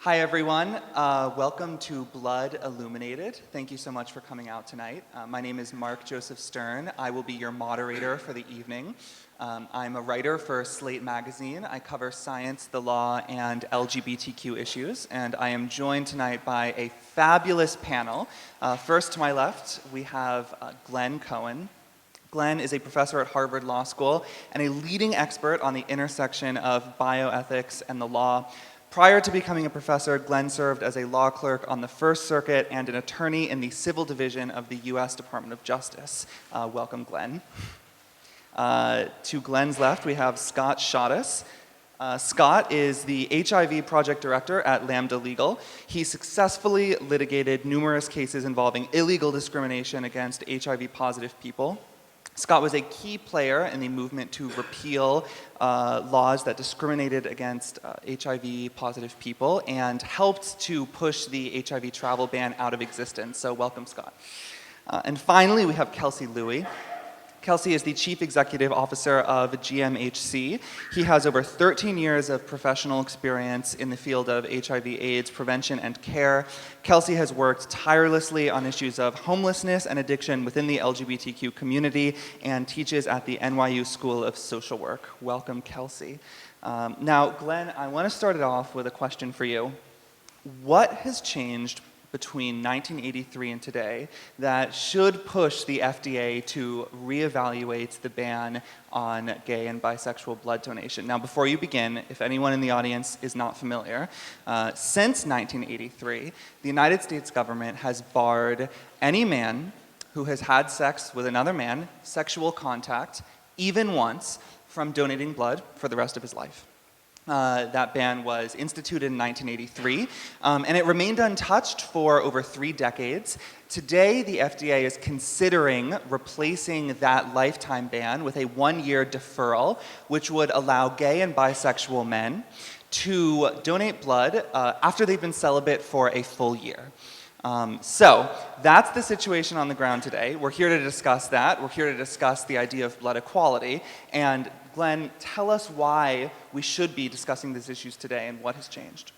Hi, everyone. Welcome to Blood Illuminated. Thank you so much for coming out tonight. My name is Mark Joseph Stern. I will be your moderator for the evening. I'm a writer for Slate Magazine. I cover science, the law, and LGBTQ issues, and I am joined tonight by a fabulous panel. First to my left, we have Glenn Cohen. Glenn is a professor at Harvard Law School and a leading expert on the intersection of bioethics and the law. Prior to becoming a professor, Glenn served as a law clerk on the First Circuit and an attorney in the Civil Division of the U.S. Department of Justice. Welcome, Glenn. To Glenn's left, we have Scott Shottis. Scott is the HIV project director at Lambda Legal. He successfully litigated numerous cases involving illegal discrimination against HIV-positive people. Scott was a key player in the movement to repeal laws that discriminated against HIV-positive people and helped to push the HIV travel ban out of existence. So welcome, Scott. And finally, we have Kelsey Louie. Kelsey is the Chief Executive Officer of GMHC. He has over 13 years of professional experience in the field of HIV/AIDS prevention and care. Kelsey has worked tirelessly on issues of homelessness and addiction within the LGBTQ community and teaches at the NYU School of Social Work. Welcome, Kelsey. Now, Glenn, I want to start it off with a question for you. What has changed between 1983 and today that should push the FDA to reevaluate the ban on gay and bisexual blood donation? Now, before you begin, if anyone in the audience is not familiar, since 1983, the United States government has barred any man who has had sex with another man, sexual contact, even once, from donating blood for the rest of his life. That ban was instituted in 1983, and it remained untouched for over 3 decades. Today, the FDA is considering replacing that lifetime ban with a 1-year deferral, which would allow gay and bisexual men to donate blood after they've been celibate for a full year. So that's the situation on the ground today. We're here to discuss that. We're here to discuss the idea of blood equality. And Glenn, tell us why we should be discussing these issues today and what has changed.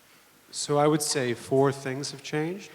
So I would say 4 things have changed.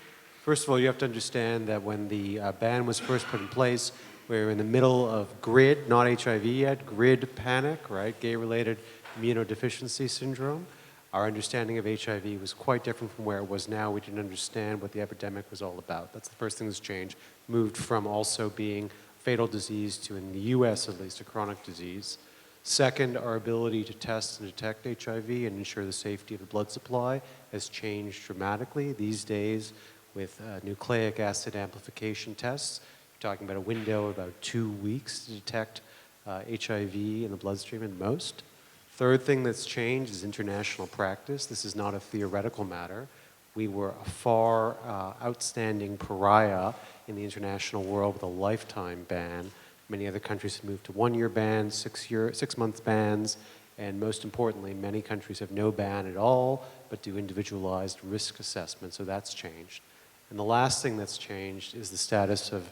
First of all, you have to understand that when the ban was first put in place, we were in the middle of GRID, not HIV yet, GRID panic, right? Gay-related immunodeficiency syndrome. Our understanding of HIV was quite different from where it was now. We didn't understand what the epidemic was all about. That's the first thing that's changed. Moved from also being a fatal disease to, in the US at least, a chronic disease. Second, our ability to test and detect HIV and ensure the safety of the blood supply has changed dramatically. These days, with nucleic acid amplification tests, you're talking about a window of about 2 weeks to detect HIV in the bloodstream at most. Third thing that's changed is international practice. This is not a theoretical matter. We were a far outstanding pariah in the international world with a lifetime ban. Many other countries have moved to 1-year bans, 6-month bans, and most importantly, many countries have no ban at all, but do individualized risk assessment, so that's changed. And the last thing that's changed is the status of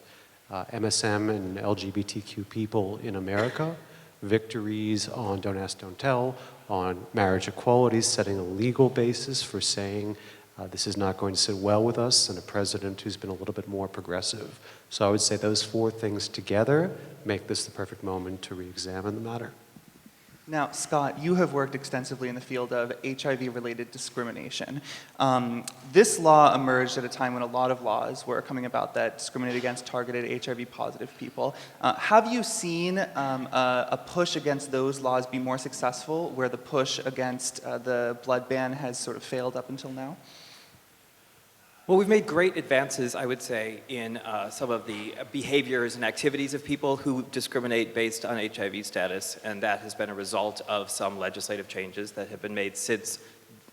MSM and LGBTQ people in America. Victories on Don't Ask, Don't Tell, on marriage equality, setting a legal basis for saying this is not going to sit well with us, and a president who's been a little bit more progressive. So I would say those 4 things together make this the perfect moment to re-examine the matter. Now, Scott, you have worked extensively in the field of HIV-related discrimination. This law emerged at a time when a lot of laws were coming about that discriminated against targeted HIV-positive people. Have you seen a push against those laws be more successful, where the push against the blood ban has sort of failed up until now? Well, we've made great advances, I would say, in some of the behaviors and activities of people who discriminate based on HIV status, and that has been a result of some legislative changes that have been made since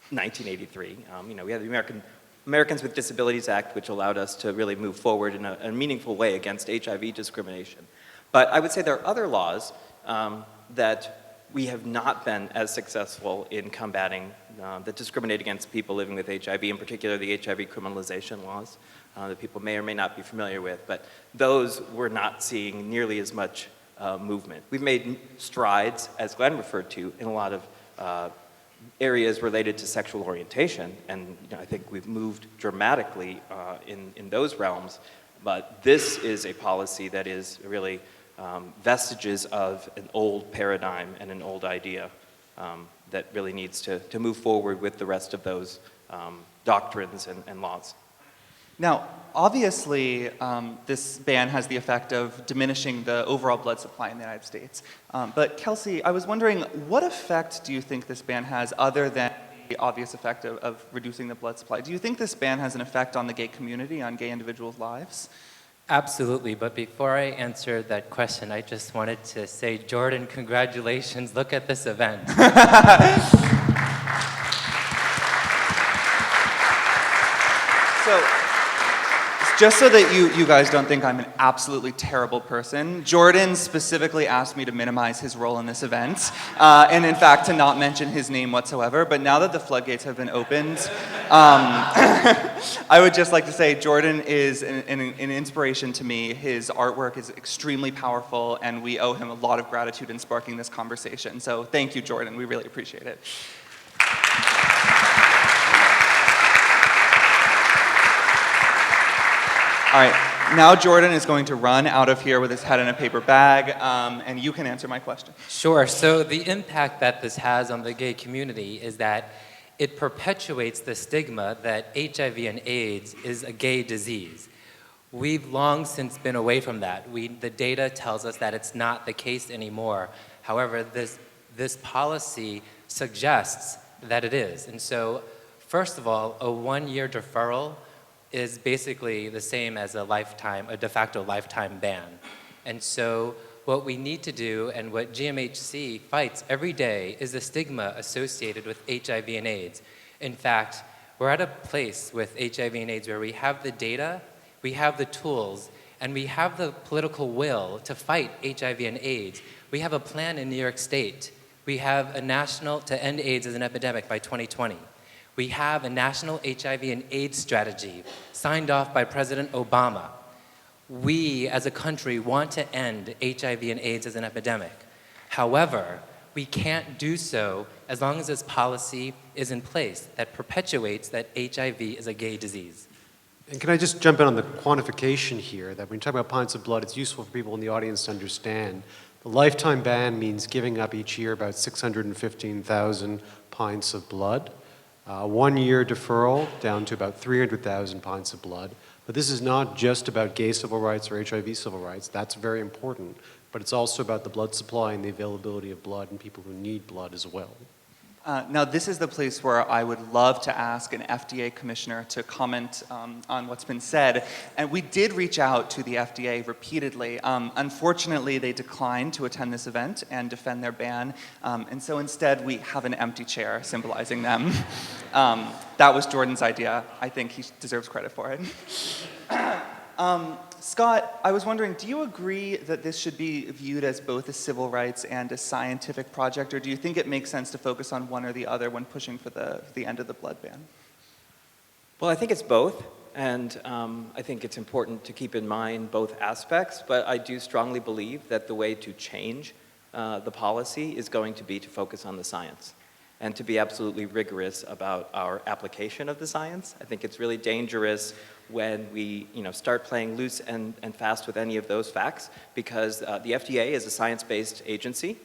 1983. We have the Americans with Disabilities Act, which allowed us to really move forward in a meaningful way against HIV discrimination. But I would say there are other laws that we have not been as successful in combating that discriminate against people living with HIV, in particular the HIV criminalization laws that people may or may not be familiar with, but those we're not seeing nearly as much movement. We've made strides, as Glenn referred to, in a lot of areas related to sexual orientation, and I think we've moved dramatically in those realms, but this is a policy that is really vestiges of an old paradigm and an old idea that really needs to move forward with the rest of those doctrines and laws. Now, obviously, this ban has the effect of diminishing the overall blood supply in the United States. But Kelsey, I was wondering, what effect do you think this ban has other than the obvious effect of reducing the blood supply? Do you think this ban has an effect on the gay community, on gay individuals' lives? Absolutely, but before I answer that question, I just wanted to say, Jordan, congratulations, look at this event. So, just so that you guys don't think I'm an absolutely terrible person, Jordan specifically asked me to minimize his role in this event, and in fact to not mention his name whatsoever, but now that the floodgates have been opened, I would just like to say Jordan is an inspiration to me. His artwork is extremely powerful, and we owe him a lot of gratitude in sparking this conversation. So thank you, Jordan. We really appreciate it. All right, now Jordan is going to run out of here with his head in a paper bag, and you can answer my question. Sure, so the impact that this has on the gay community is that it perpetuates the stigma that HIV and AIDS is a gay disease. We've long since been away from that. The data tells us that it's not the case anymore. However, this policy suggests that it is. And so, first of all, a one-year deferral is basically the same as a de facto lifetime ban. And so what we need to do, and what GMHC fights every day, is the stigma associated with HIV and AIDS. In fact, we're at a place with HIV and AIDS where we have the data, we have the tools, and we have the political will to fight HIV and AIDS. We have a plan in New York State. We have a national to end AIDS as an epidemic by 2020. We have a national HIV and AIDS strategy signed off by President Obama. We, as a country, want to end HIV and AIDS as an epidemic. However, we can't do so as long as this policy is in place that perpetuates that HIV is a gay disease. And can I just jump in on the quantification here, that when you talk about pints of blood, it's useful for people in the audience to understand. The lifetime ban means giving up each year about 615,000 pints of blood. 1 year deferral down to about 300,000 pints of blood. But this is not just about gay civil rights or HIV civil rights. That's very important. But it's also about the blood supply and the availability of blood and people who need blood as well. Now, this is the place where I would love to ask an FDA commissioner to comment on what's been said. And we did reach out to the FDA repeatedly. Unfortunately, they declined to attend this event and defend their ban. And so instead, we have an empty chair symbolizing them. That was Jordan's idea. I think he deserves credit for it. Scott, I was wondering, do you agree that this should be viewed as both a civil rights and a scientific project, or do you think it makes sense to focus on one or the other when pushing for the end of the blood ban? Well, I think it's both, and I think it's important to keep in mind both aspects, but I do strongly believe that the way to change the policy is going to be to focus on the science and to be absolutely rigorous about our application of the science. I think it's really dangerous when we start playing loose and fast with any of those facts, because the FDA is a science-based agency,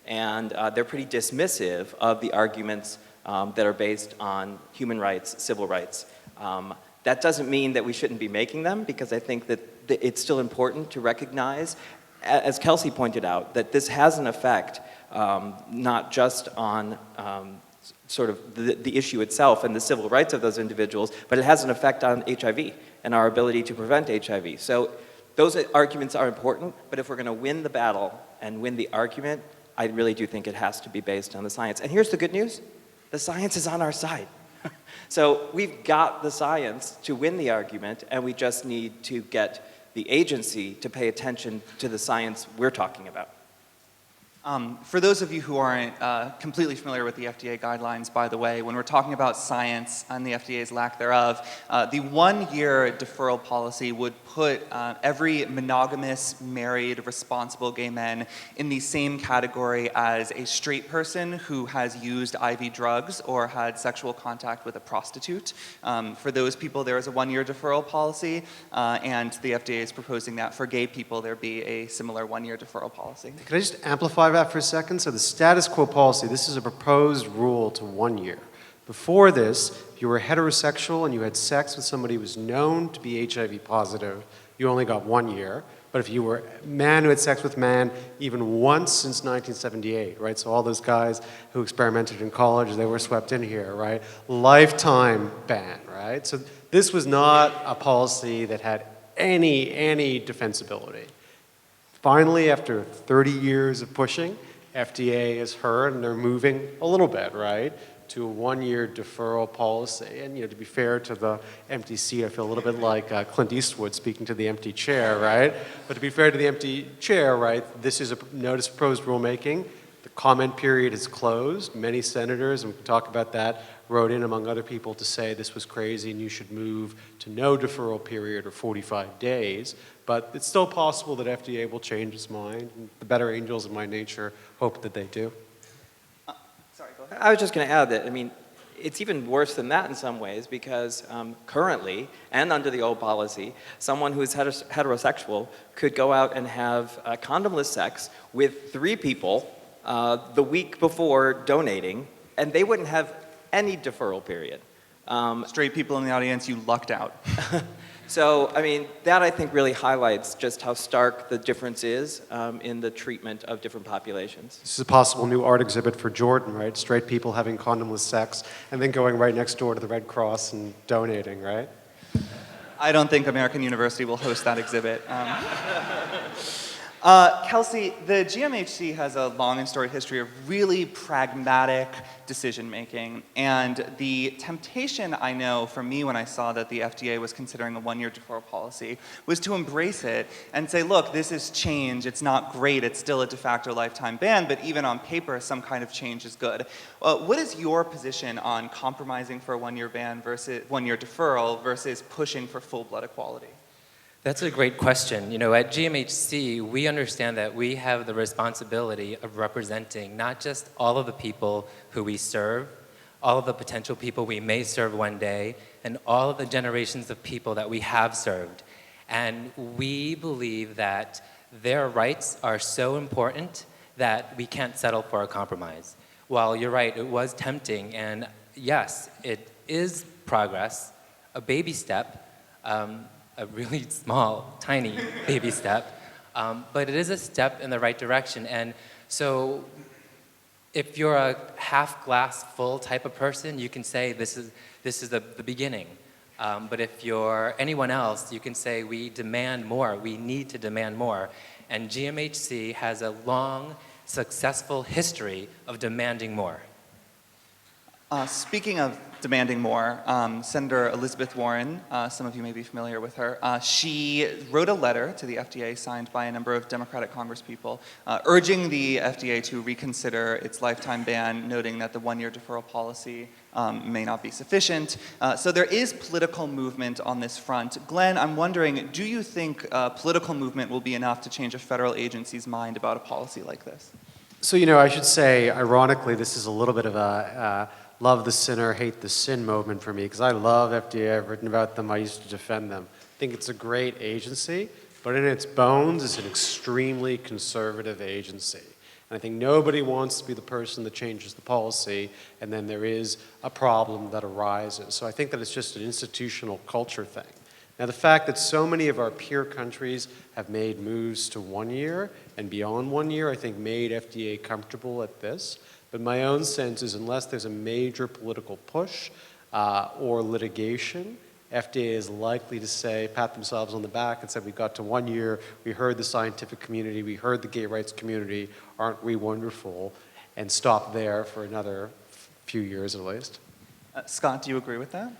and they're pretty dismissive of the arguments that are based on human rights, civil rights. That doesn't mean that we shouldn't be making them, because I think that it's still important to recognize, as Kelsey pointed out, that this has an effect not just on sort of the issue itself and the civil rights of those individuals, but it has an effect on HIV and our ability to prevent HIV. So those arguments are important, but if we're going to win the battle and win the argument, I really do think it has to be based on the science. And here's the good news. The science is on our side. So we've got the science to win the argument, and we just need to get the agency to pay attention to the science we're talking about. For those of you who aren't completely familiar with the FDA guidelines, by the way, when we're talking about science and the FDA's lack thereof, the 1-year deferral policy would put every monogamous, married, responsible gay man in the same category as a straight person who has used IV drugs or had sexual contact with a prostitute. For those people, there is a 1-year deferral policy, and the FDA is proposing that for gay people, there be a similar 1-year deferral policy. Can I just amplify that for a second? So the status quo policy, this is a proposed rule to 1 year. Before this, if you were heterosexual and you had sex with somebody who was known to be HIV positive, you only got 1 year. But if you were a man who had sex with man even once since 1978, right? So all those guys who experimented in college, they were swept in here, right? Lifetime ban, right? So this was not a policy that had any defensibility. Finally, after 30 years of pushing, FDA has heard, and they're moving a little bit, right, to a 1-year deferral policy. And, to be fair to the empty seat, I feel a little bit like Clint Eastwood speaking to the empty chair, right? But to be fair to the empty chair, right, this is a notice of proposed rulemaking. The comment period is closed. Many senators, and we can talk about that, wrote in, among other people, to say this was crazy and you should move to no deferral period or 45 days. But it's still possible that FDA will change its mind. And the better angels of my nature hope that they do. Sorry, go ahead. I was just going to add that, it's even worse than that in some ways because currently, and under the old policy, someone who is heterosexual could go out and have condomless sex with 3 people the week before donating, and they wouldn't have any deferral period. Straight people in the audience, you lucked out. So, that I think really highlights just how stark the difference is in the treatment of different populations. This is a possible new art exhibit for Jordan, right? Straight people having condomless sex and then going right next door to the Red Cross and donating, right? I don't think American University will host that exhibit. Kelsey, the GMHC has a long and storied history of really pragmatic decision making. And the temptation, I know, for me when I saw that the FDA was considering a 1-year deferral policy was to embrace it and say, look, this is change. It's not great. It's still a de facto lifetime ban, but even on paper, some kind of change is good. What is your position on compromising for a 1-year ban versus 1-year deferral versus pushing for full blood equality? That's a great question. At GMHC, we understand that we have the responsibility of representing not just all of the people who we serve, all of the potential people we may serve one day, and all of the generations of people that we have served. And we believe that their rights are so important that we can't settle for a compromise. While you're right, it was tempting, and yes, it is progress, a baby step, a really small, tiny baby step, but it is a step in the right direction. And so if you're a half glass full type of person, you can say this is the beginning. But if you're anyone else, you can say we demand more, we need to demand more. And GMHC has a long, successful history of demanding more. Speaking of demanding more, Senator Elizabeth Warren, some of you may be familiar with her, she wrote a letter to the FDA signed by a number of Democratic congresspeople urging the FDA to reconsider its lifetime ban, noting that the 1-year deferral policy may not be sufficient. So there is political movement on this front. Glenn, I'm wondering, do you think political movement will be enough to change a federal agency's mind about a policy like this? So, I should say, ironically, this is a little bit of a love the sinner, hate the sin moment for me, because I love FDA. I've written about them. I used to defend them. I think it's a great agency, but in its bones, it's an extremely conservative agency. And I think nobody wants to be the person that changes the policy, and then there is a problem that arises. So I think that it's just an institutional culture thing. Now, the fact that so many of our peer countries have made moves to 1 year and beyond 1 year, I think made FDA comfortable at this. But my own sense is unless there's a major political push or litigation, FDA is likely to say, pat themselves on the back and say, we got to 1 year, we heard the scientific community, we heard the gay rights community, aren't we wonderful, and stop there for another few years at least. Scott, do you agree with that?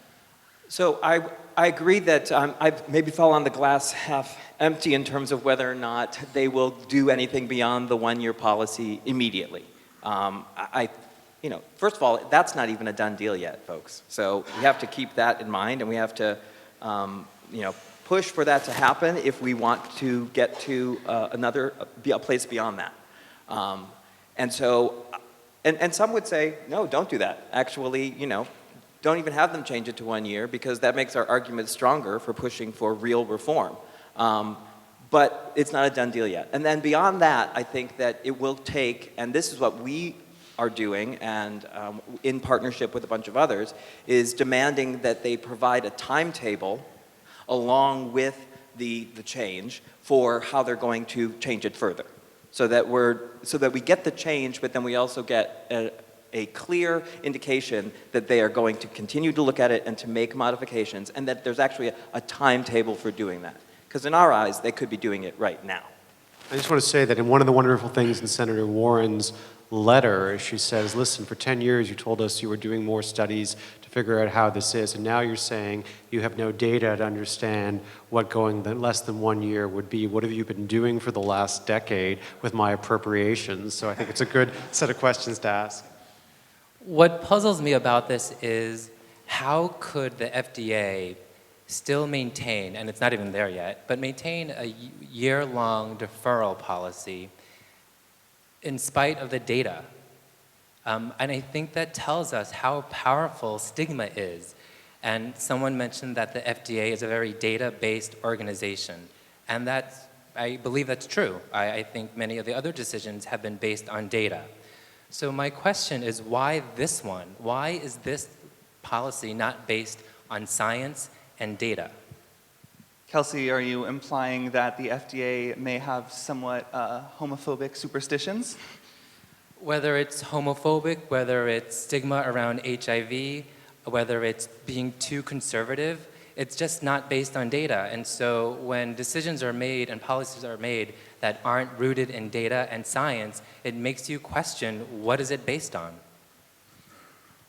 So I agree that I maybe fall on the glass half empty in terms of whether or not they will do anything beyond the one-year policy immediately. First of all, that's not even a done deal yet, folks. So we have to keep that in mind, and we have to, push for that to happen if we want to get to a place beyond that. And some would say, no, don't do that. Actually, don't even have them change it to 1 year because that makes our argument stronger for pushing for real reform. But it's not a done deal yet. And then beyond that, I think that it will take, and this is what we are doing, and in partnership with a bunch of others, is demanding that they provide a timetable along with the change for how they're going to change it further. So that we get the change, but then we also get a clear indication that they are going to continue to look at it and to make modifications, and that there's actually a timetable for doing that. Because in our eyes, they could be doing it right now. I just want to say that in one of the wonderful things in Senator Warren's letter, she says, listen, for 10 years you told us you were doing more studies to figure out how this is, and now you're saying you have no data to understand what going less than 1 year would be. What have you been doing for the last decade with my appropriations? So I think it's a good set of questions to ask. What puzzles me about this is how could the FDA still maintain, and it's not even there yet, but maintain a year-long deferral policy in spite of the data. And I think that tells us how powerful stigma is. And someone mentioned that the FDA is a very data-based organization. And I believe that's true. I think many of the other decisions have been based on data. So my question is, why this one? Why is this policy not based on science and data? Kelsey, are you implying that the FDA may have somewhat homophobic superstitions? Whether it's homophobic, whether it's stigma around HIV, whether it's being too conservative, it's just not based on data. And so when decisions are made and policies are made that aren't rooted in data and science, it makes you question, what is it based on?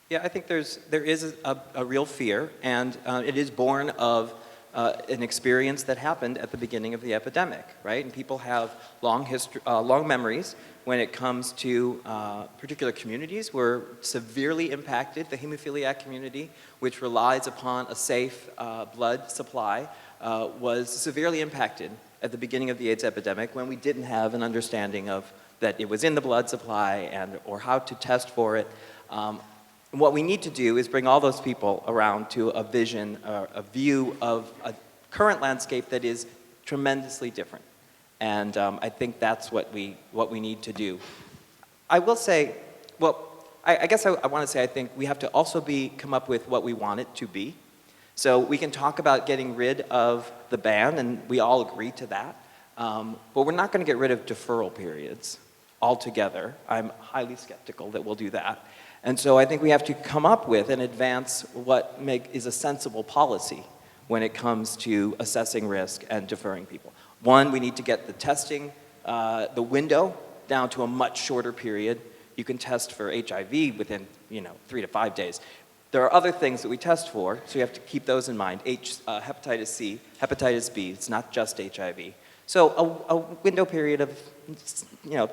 Yeah, I think there is a real fear, and it is born of an experience that happened at the beginning of the epidemic, right? And people have long memories when it comes to particular communities were severely impacted. The hemophiliac community, which relies upon a safe blood supply, was severely impacted at the beginning of the AIDS epidemic when we didn't have an understanding of that it was in the blood supply or how to test for it. What we need to do is bring all those people around to a vision, a view of a current landscape that is tremendously different. And I think that's what we need to do. I will say, I guess I want to say I think we have to also come up with what we want it to be. So we can talk about getting rid of the ban, and we all agree to that. But we're not going to get rid of deferral periods altogether. I'm highly skeptical that we'll do that. And so I think we have to come up with and advance what is a sensible policy when it comes to assessing risk and deferring people. One, we need to get the testing, the window down to a much shorter period. You can test for HIV within 3 to 5 days. There are other things that we test for, so you have to keep those in mind. Hepatitis C, hepatitis B, it's not just HIV. So a window period of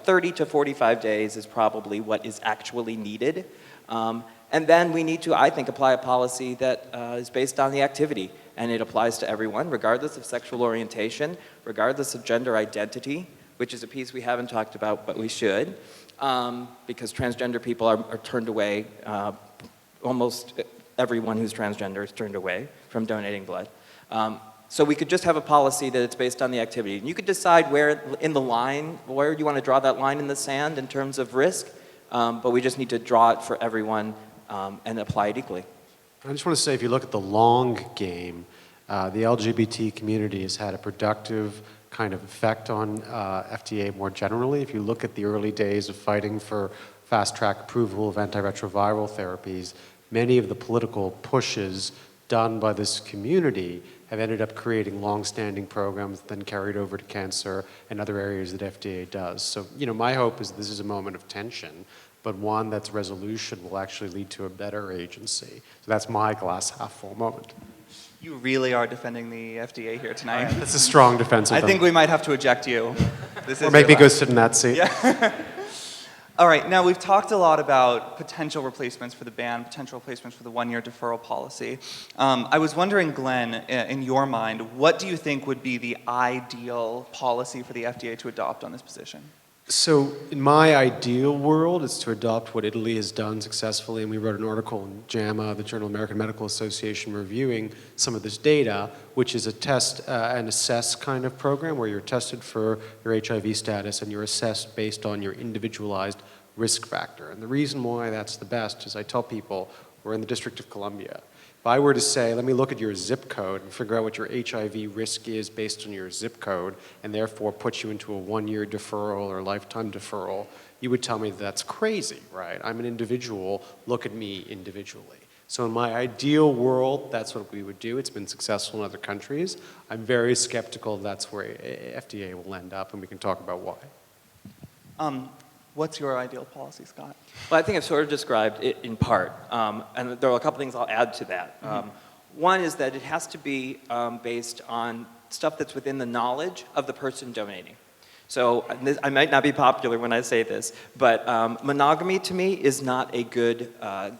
30 to 45 days is probably what is actually needed. And then we need to, I think, apply a policy that is based on the activity. And it applies to everyone, regardless of sexual orientation, regardless of gender identity, which is a piece we haven't talked about, but we should, because transgender people are turned away. Almost everyone who's transgender is turned away from donating blood. So we could just have a policy that it's based on the activity. And you could decide where in the line, where you want to draw that line in the sand in terms of risk, but we just need to draw it for everyone and apply it equally. I just want to say, if you look at the long game, the LGBT community has had a productive kind of effect on FDA more generally. If you look at the early days of fighting for fast-track approval of antiretroviral therapies, many of the political pushes done by this community have ended up creating long-standing programs then carried over to cancer and other areas that FDA does. So, my hope is this is a moment of tension, but one that's resolution will actually lead to a better agency. So that's my glass half full moment. You really are defending the FDA here tonight. That's a strong defense of I them. think we might have to eject you. This Or is make your me go last. sit in that seat. All right, now we've talked a lot about potential replacements for the ban, potential replacements for the one-year deferral policy. I was wondering, Glenn, in your mind, what do you think would be the ideal policy for the FDA to adopt on this position? So in my ideal world, it's to adopt what Italy has done successfully, and we wrote an article in JAMA, the Journal of American Medical Association, reviewing some of this data, which is a test and assess kind of program where you're tested for your HIV status and you're assessed based on your individualized risk factor. And the reason why that's the best is I tell people, we're in the District of Columbia. If I were to say, let me look at your zip code and figure out what your HIV risk is based on your zip code, and therefore put you into a one-year deferral or lifetime deferral, you would tell me that's crazy, right? I'm an individual, look at me individually. So in my ideal world, that's what we would do. It's been successful in other countries. I'm very skeptical that's where FDA will end up, and we can talk about why. What's your ideal policy, Scott? Well, I think I've sort of described it in part, and there are a couple things I'll add to that. One is that it has to be based on stuff that's within the knowledge of the person donating. So I might not be popular when I say this, but monogamy to me is not a good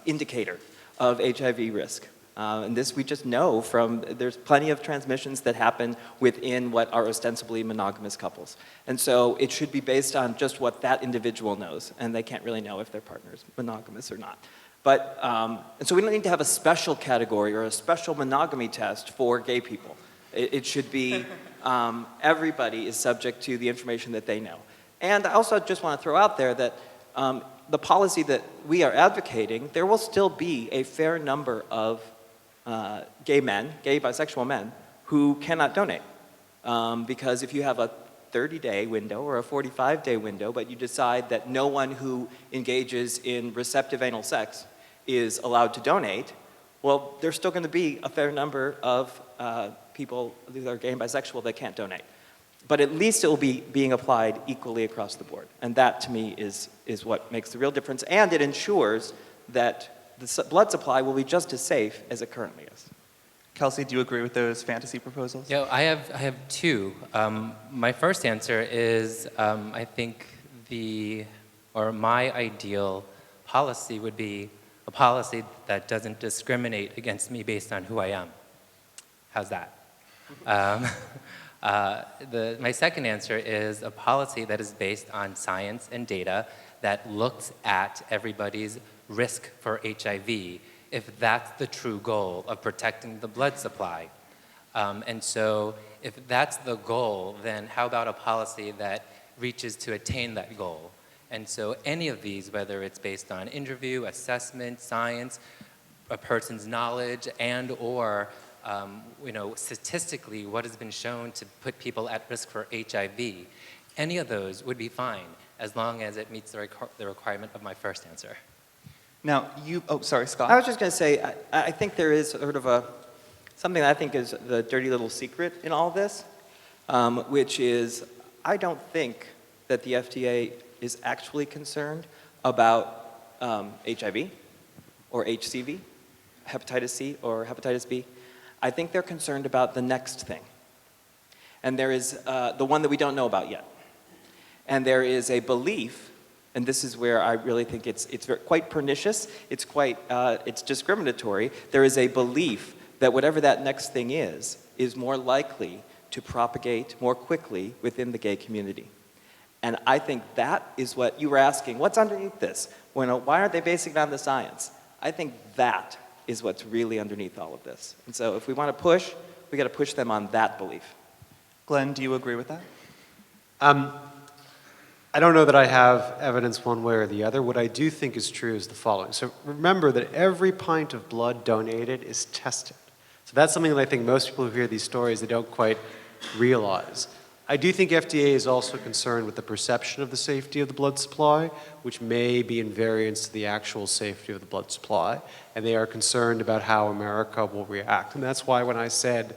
indicator of HIV risk. And this we just know from, there's plenty of transmissions that happen within what are ostensibly monogamous couples. And so it should be based on just what that individual knows, and they can't really know if their partner is monogamous or not. But, and so we don't need to have a special category or a special monogamy test for gay people. It should be everybody is subject to the information that they know. And I also just want to throw out there that the policy that we are advocating, there will still be a fair number of gay bisexual men, who cannot donate. Because if you have a 30-day window or a 45-day window, but you decide that no one who engages in receptive anal sex is allowed to donate, well, there's still going to be a fair number of people who are gay and bisexual that can't donate. But at least it will be being applied equally across the board. And that, to me, is what makes the real difference. And it ensures that the blood supply will be just as safe as it currently is. Kelsey, do you agree with those fantasy proposals? Yeah, I have two. My first answer is I think my ideal policy would be a policy that doesn't discriminate against me based on who I am. How's that? My second answer is a policy that is based on science and data that looks at everybody's risk for HIV, if that's the true goal of protecting the blood supply. And so if that's the goal, then how about a policy that reaches to attain that goal? And so any of these, whether it's based on interview, assessment, science, a person's knowledge, and or statistically what has been shown to put people at risk for HIV, any of those would be fine as long as it meets the requirement of my first answer. Now, sorry, Scott. I was just going to say, I think there is sort of something that I think is the dirty little secret in all this, which is I don't think that the FDA is actually concerned about HIV or HCV, hepatitis C or hepatitis B. I think they're concerned about the next thing. And there is the one that we don't know about yet. And there is a belief, and this is where I really think it's quite pernicious, it's discriminatory. There is a belief that whatever that next thing is more likely to propagate more quickly within the gay community. And I think that is what you were asking, what's underneath this? Why aren't they basing it on the science? I think that is what's really underneath all of this. And so if we want to push, we got to push them on that belief. Glenn, do you agree with that? I don't know that I have evidence one way or the other. What I do think is true is the following. So remember that every pint of blood donated is tested. So that's something that I think most people who hear these stories, they don't quite realize. I do think FDA is also concerned with the perception of the safety of the blood supply, which may be in variance to the actual safety of the blood supply. And they are concerned about how America will react. And that's why when I said,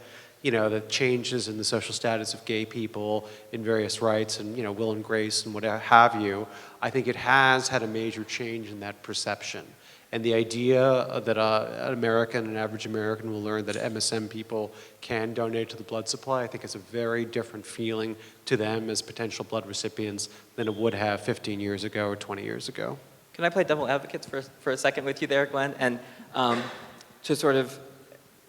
the changes in the social status of gay people in various rights and, Will and Grace and what have you, I think it has had a major change in that perception. And the idea that an American, an average American, will learn that MSM people can donate to the blood supply, I think is a very different feeling to them as potential blood recipients than it would have 15 years ago or 20 years ago. Can I play devil advocate for a second with you there, Glenn? And to sort of,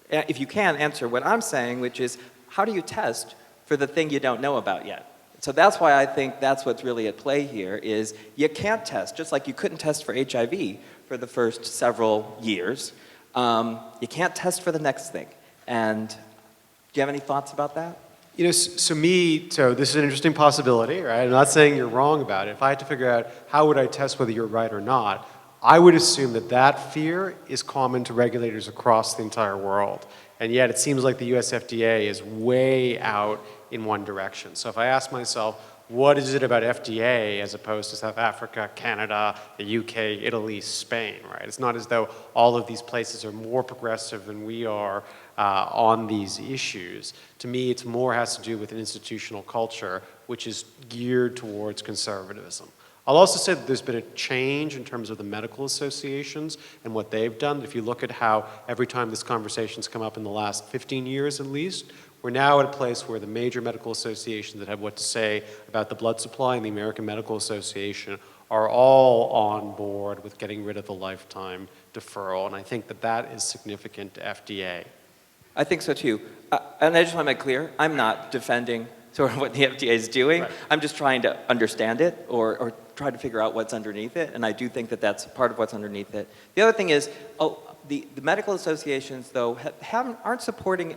if you can, answer what I'm saying, which is, how do you test for the thing you don't know about yet? So that's why I think that's what's really at play here, is you can't test, just like you couldn't test for HIV for the first several years. You can't test for the next thing. And do you have any thoughts about that? So this is an interesting possibility, right? I'm not saying you're wrong about it. If I had to figure out how would I test whether you're right or not, I would assume that that fear is common to regulators across the entire world. And yet it seems like the US FDA is way out in one direction. So if I ask myself, what is it about FDA as opposed to South Africa, Canada, the UK, Italy, Spain, right? It's not as though all of these places are more progressive than we are on these issues. To me, it's more has to do with an institutional culture which is geared towards conservatism. I'll also say that there's been a change in terms of the medical associations and what they've done. If you look at how every time this conversation's come up in the last 15 years at least, we're now at a place where the major medical associations that have what to say about the blood supply and the American Medical Association are all on board with getting rid of the lifetime deferral. And I think that that is significant to FDA. I think so too. And I just want to make clear, I'm not defending sort of what the FDA is doing. Right. I'm just trying to understand it or try to figure out what's underneath it. And I do think that that's part of what's underneath it. The other thing is, the medical associations, though, aren't supporting,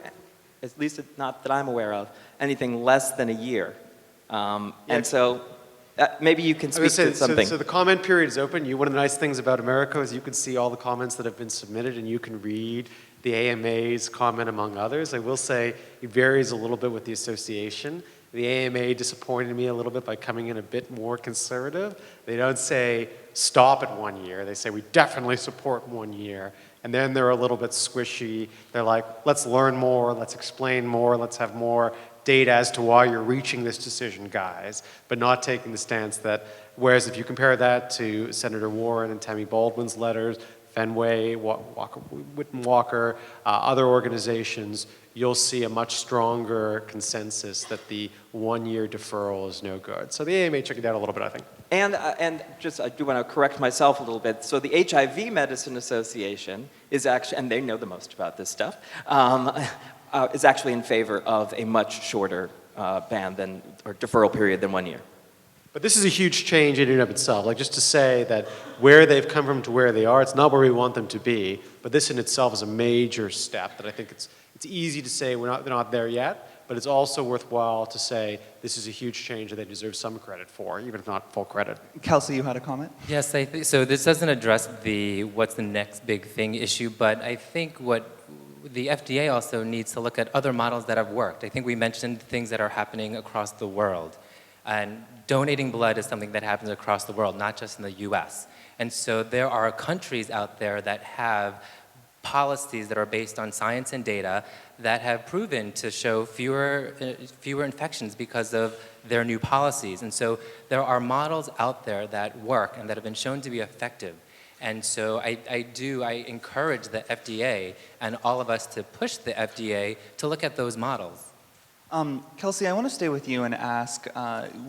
at least not that I'm aware of, anything less than a year. And so maybe you can speak to something. So the comment period is open. One of the nice things about America is you can see all the comments that have been submitted and you can read the AMA's comment among others. I will say it varies a little bit with the association. The AMA disappointed me a little bit by coming in a bit more conservative. They don't say stop at 1 year. They say we definitely support 1 year. And then they're a little bit squishy. They're like, let's learn more, let's explain more, let's have more data as to why you're reaching this decision, guys, but not taking the stance that, whereas if you compare that to Senator Warren and Tammy Baldwin's letters, Fenway, Whitten Walker, other organizations, you'll see a much stronger consensus that the 1 year deferral is no good. So the AMA checked it out a little bit, I think. And just, I do want to correct myself a little bit. So the HIV Medicine Association is actually, and they know the most about this stuff, is actually in favor of a much shorter ban or deferral period than 1 year. But this is a huge change in and of itself. Like, just to say that where they've come from to where they are, it's not where we want them to be, but this in itself is a major step that I think it's easy to say they're not there yet, but it's also worthwhile to say this is a huge change that they deserve some credit for, even if not full credit. Kelsey, you had a comment? Yes, I think so. This doesn't address the what's the next big thing issue, but I think what the FDA also needs to look at other models that have worked. I think we mentioned things that are happening across the world. And donating blood is something that happens across the world, not just in the US. And so there are countries out there that have policies that are based on science and data that have proven to show fewer infections because of their new policies. And so there are models out there that work and that have been shown to be effective. And so I encourage the FDA and all of us to push the FDA to look at those models. Kelsey, I want to stay with you and ask,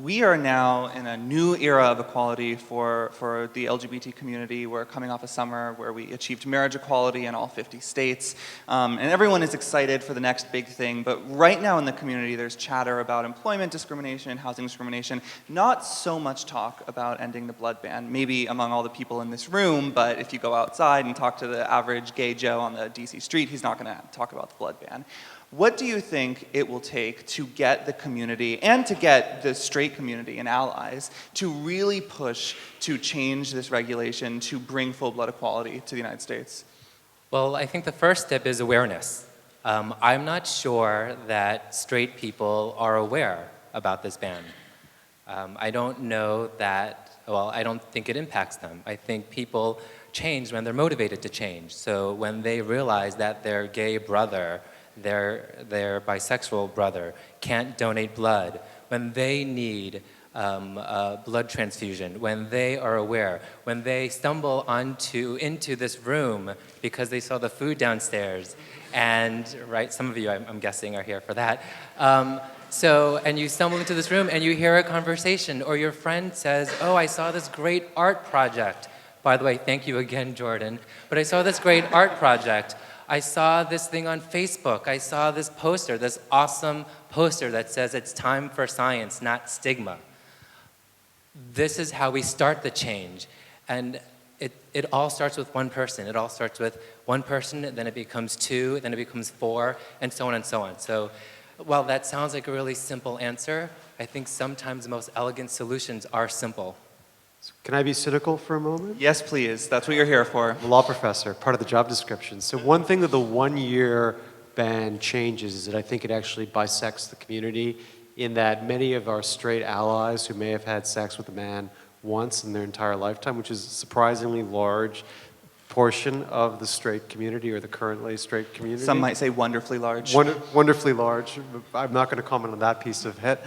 we are now in a new era of equality for the LGBT community. We're coming off a summer where we achieved marriage equality in all 50 states, and everyone is excited for the next big thing, but right now in the community there's chatter about employment discrimination, housing discrimination, not so much talk about ending the blood ban, maybe among all the people in this room, but if you go outside and talk to the average gay Joe on the DC street, he's not going to talk about the blood ban. What do you think it will take to get the community and to get the straight community and allies to really push to change this regulation to bring full blood equality to the United States? Well, I think the first step is awareness. I'm not sure that straight people are aware about this ban. I don't know that, well, I don't think it impacts them. I think people change when they're motivated to change. So when they realize that their gay brother, their bisexual brother can't donate blood, when they need a blood transfusion, when they are aware, when they stumble into this room because they saw the food downstairs, and right, some of you I'm guessing are here for that. And you stumble into this room and you hear a conversation, or your friend says, "Oh, I saw this great art project." By the way, thank you again, Jordan. But I saw this great art project. I saw this thing on Facebook. I saw this poster, this awesome poster that says it's time for science, not stigma. This is how we start the change. And it all starts with one person. It all starts with one person, then it becomes two, then it becomes four, and so on and so on. So while that sounds like a really simple answer, I think sometimes the most elegant solutions are simple. Can I be cynical for a moment? Yes, please. That's what you're here for. I'm a law professor, part of the job description. So one thing that the one-year ban changes is that I think it actually bisects the community, in that many of our straight allies who may have had sex with a man once in their entire lifetime, which is a surprisingly large portion of the straight community, or the currently straight community. Some might say wonderfully large. Wonderfully large. I'm not going to comment on that piece of it.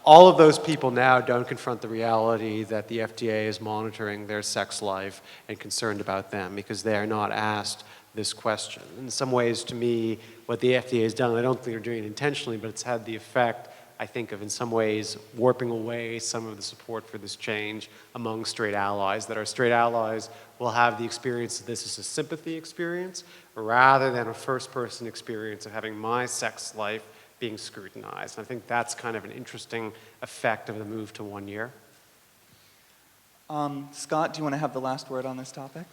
All of those people now don't confront the reality that the FDA is monitoring their sex life and concerned about them, because they are not asked this question. In some ways, to me, what the FDA has done, I don't think they're doing it intentionally, but it's had the effect, I think, of in some ways warping away some of the support for this change among straight allies, that our straight allies will have the experience that this is a sympathy experience rather than a first-person experience of having my sex life being scrutinized. And I think that's kind of an interesting effect of the move to 1 year. Scott, do you want to have the last word on this topic?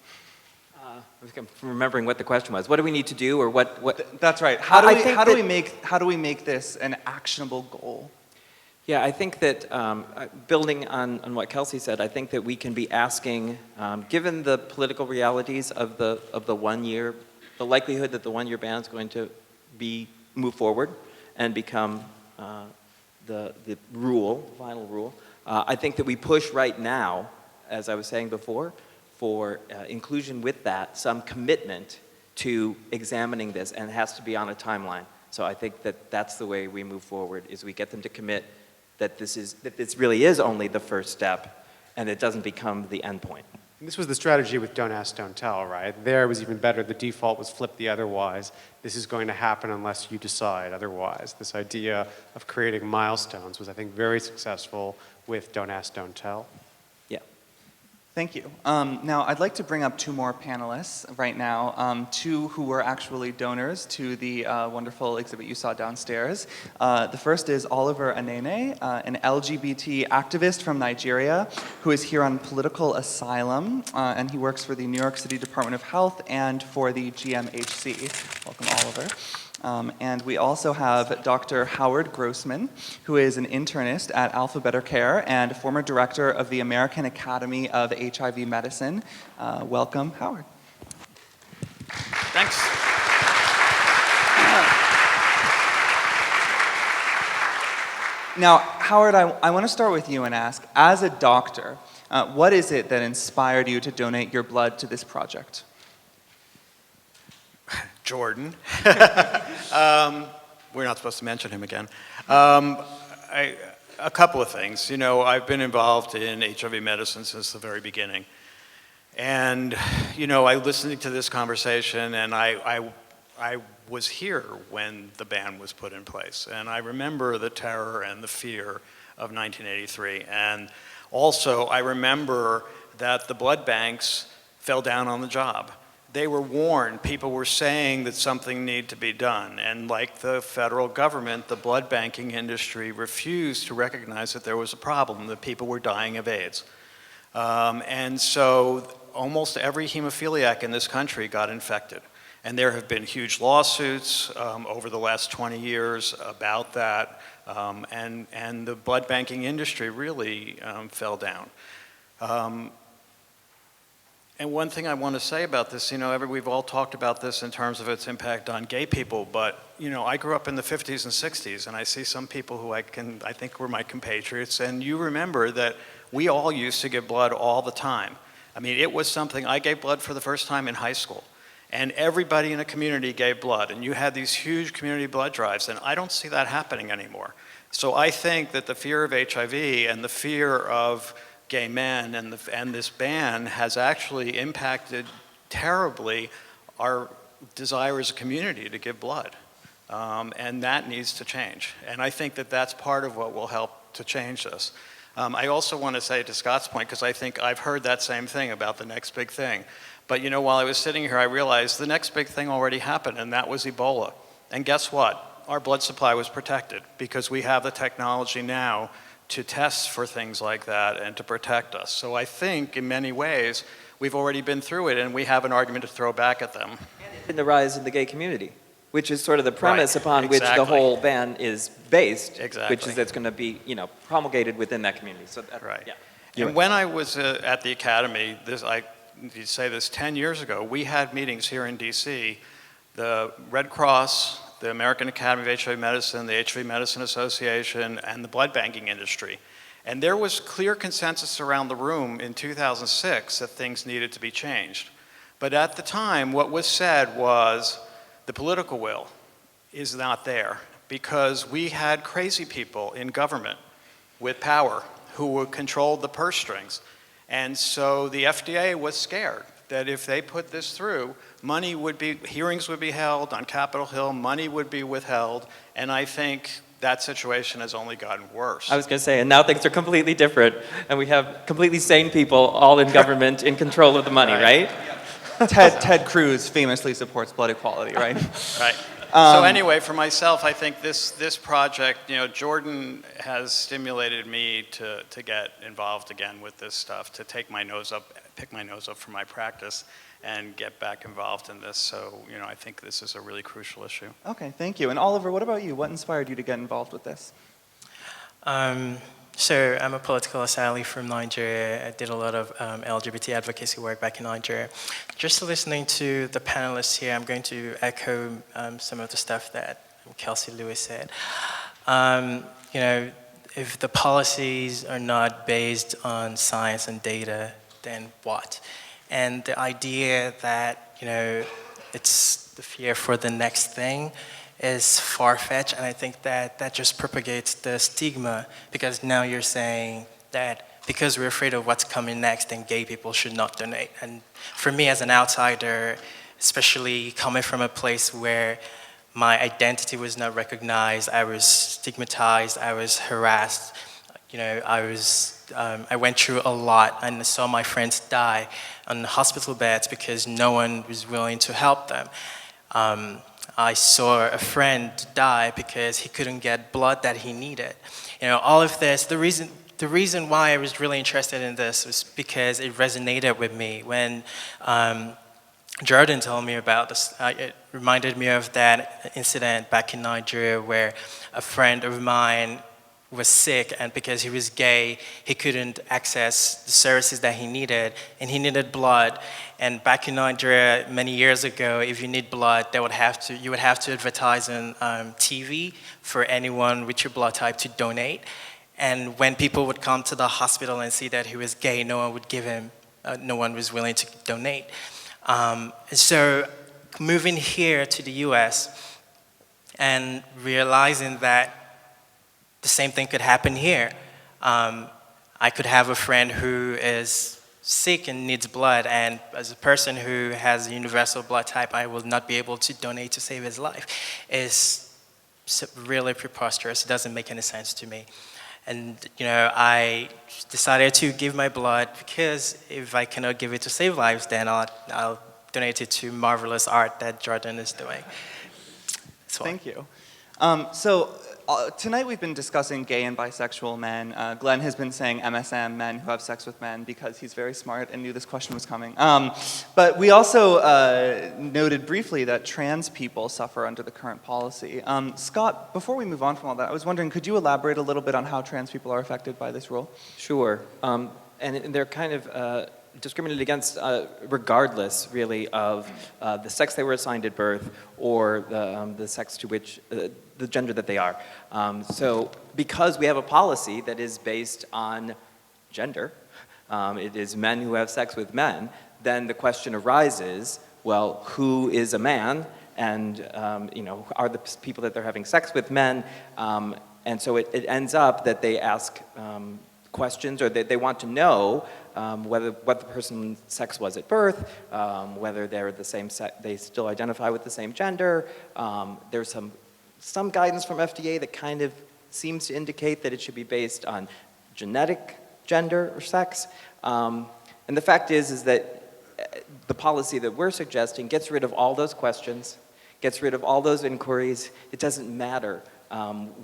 I was remembering what the question was. What do we need to do, or what? That's right. I How do we make this an actionable goal? Yeah, I think that building on what Kelsey said, I think that we can be asking, given the political realities of the 1 year, the likelihood that the 1 year ban is going to move forward and become the final rule. I think that we push right now, as I was saying before, for inclusion with that, some commitment to examining this, and it has to be on a timeline. So I think that that's the way we move forward, is we get them to commit that this really is only the first step, and it doesn't become the end point. And this was the strategy with Don't Ask, Don't Tell, right? There it was even better. The default was flip the otherwise. This is going to happen unless you decide otherwise. This idea of creating milestones was, I think, very successful with Don't Ask, Don't Tell. Yeah. Thank you. Now, I'd like to bring up two more panelists right now, two who were actually donors to the wonderful exhibit you saw downstairs. The first is Oliver Anene, an LGBT activist from Nigeria who is here on political asylum, and he works for the New York City Department of Health and for the GMHC. Welcome, Oliver. And we also have Dr. Howard Grossman, who is an internist at Alpha Better Care and former director of the American Academy of HIV Medicine. Welcome, Howard. Thanks. Now, Howard, I want to start with you and ask, as a doctor, what is it that inspired you to donate your blood to this project? Jordan. We're not supposed to mention him again. A couple of things. You know, I've been involved in HIV medicine since the very beginning. And, you know, I listened to this conversation, and I was here when the ban was put in place. And I remember the terror and the fear of 1983. And also, I remember that the blood banks fell down on the job. They were warned. People were saying that something needed to be done. And like the federal government, the blood banking industry refused to recognize that there was a problem, that people were dying of AIDS. And so almost every hemophiliac in this country got infected. And there have been huge lawsuits over the last 20 years about that. And the blood banking industry really fell down. And one thing I want to say about this, you know, we've all talked about this in terms of its impact on gay people, but, you know, I grew up in the 50s and 60s, and I see some people who I think were my compatriots, and you remember that we all used to give blood all the time. I mean, it was something, I gave blood for the first time in high school. and everybody in a community gave blood, and you had these huge community blood drives, and I don't see that happening anymore. So I think that the fear of HIV and the fear of gay men and this ban has actually impacted terribly our desire as a community to give blood. And that needs to change. And I think that that's part of what will help to change this. I also want to say to Scott's point, because I think I've heard that same thing about the next big thing. But you know, while I was sitting here, I realized the next big thing already happened, and that was Ebola. And guess what? Our blood supply was protected because we have the technology now to test for things like that and to protect us. So I think in many ways, we've already been through it, and we have an argument to throw back at them. And the rise in the gay community, which is sort of the premise Right, upon which the exactly. whole ban is based, Exactly. which is that it's going to be, promulgated within that community. So that, Right. yeah. And when I was at the academy, you say this 10 years ago, we had meetings here in DC, the Red Cross, the American Academy of HIV Medicine, the HIV Medicine Association, and the blood banking industry. And there was clear consensus around the room in 2006 that things needed to be changed. But at the time, what was said was the political will is not there because we had crazy people in government with power who controlled the purse strings. And so the FDA was scared that if they put this through, hearings would be held on Capitol Hill, money would be withheld, and I think that situation has only gotten worse. I was going to say, and now things are completely different, and we have completely sane people all in government in control of the money, right? Ted Cruz famously supports blood equality, right? Right. So anyway, for myself, I think this project, Jordan has stimulated me to get involved again with this stuff, to pick my nose up from my practice and get back involved in this. So, I think this is a really crucial issue. Okay, thank you. And Oliver, what about you? What inspired you to get involved with this? So I'm a political asylum from Nigeria. I did a lot of LGBT advocacy work back in Nigeria. Just listening to the panelists here, I'm going to echo some of the stuff that Kelsey Lewis said. If the policies are not based on science and data, then what? And the idea that, it's the fear for the next thing is far-fetched, and I think that just propagates the stigma, because now you're saying that because we're afraid of what's coming next, then gay people should not donate. And for me as an outsider, especially coming from a place where my identity was not recognized, I was stigmatized, I was harassed, I went through a lot and saw my friends die on hospital beds because no one was willing to help them. I saw a friend die because he couldn't get blood that he needed. All of this, the reason why I was really interested in this was because it resonated with me. When Jordan told me about this, it reminded me of that incident back in Nigeria where a friend of mine was sick, and because he was gay, he couldn't access the services that he needed, and he needed blood. And back in Nigeria, many years ago, if you need blood, you would have to advertise on TV for anyone with your blood type to donate. And when people would come to the hospital and see that he was gay, no one would give him, no one was willing to donate. So moving here to the US and realizing that the same thing could happen here. I could have a friend who is sick and needs blood, and as a person who has a universal blood type, I will not be able to donate to save his life. It's really preposterous. It doesn't make any sense to me. And I decided to give my blood because if I cannot give it to save lives, then I'll donate it to marvelous art that Jordan is doing. Thank you. Tonight we've been discussing gay and bisexual men. Glenn has been saying MSM, men who have sex with men, because he's very smart and knew this question was coming. But we also noted briefly that trans people suffer under the current policy. Scott, before we move on from all that, I was wondering, could you elaborate a little bit on how trans people are affected by this rule? Sure. And they're kind of discriminated against regardless, really, of the sex they were assigned at birth or the sex to which, the gender that they are. So because we have a policy that is based on gender, it is men who have sex with men, then the question arises, well, who is a man? And are the people that they're having sex with men? And so it ends up that they ask questions, or they want to know what the person's sex was at birth, whether they're the same sex, they still identify with the same gender. There's some guidance from FDA that kind of seems to indicate that it should be based on genetic gender or sex. And the fact is that the policy that we're suggesting gets rid of all those questions, gets rid of all those inquiries. It doesn't matter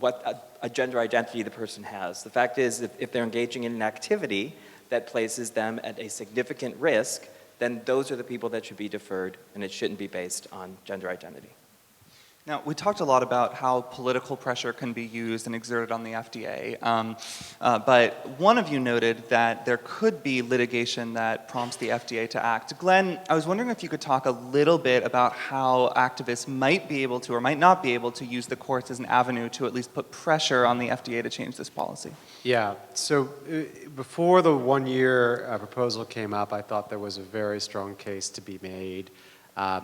what a gender identity the person has. The fact is, if they're engaging in an activity that places them at a significant risk, then those are the people that should be deferred, and it shouldn't be based on gender identity. Now, we talked a lot about how political pressure can be used and exerted on the FDA, but one of you noted that there could be litigation that prompts the FDA to act. Glenn, I was wondering if you could talk a little bit about how activists might be able to or might not be able to use the courts as an avenue to at least put pressure on the FDA to change this policy. Yeah, so before the one-year proposal came up, I thought there was a very strong case to be made. I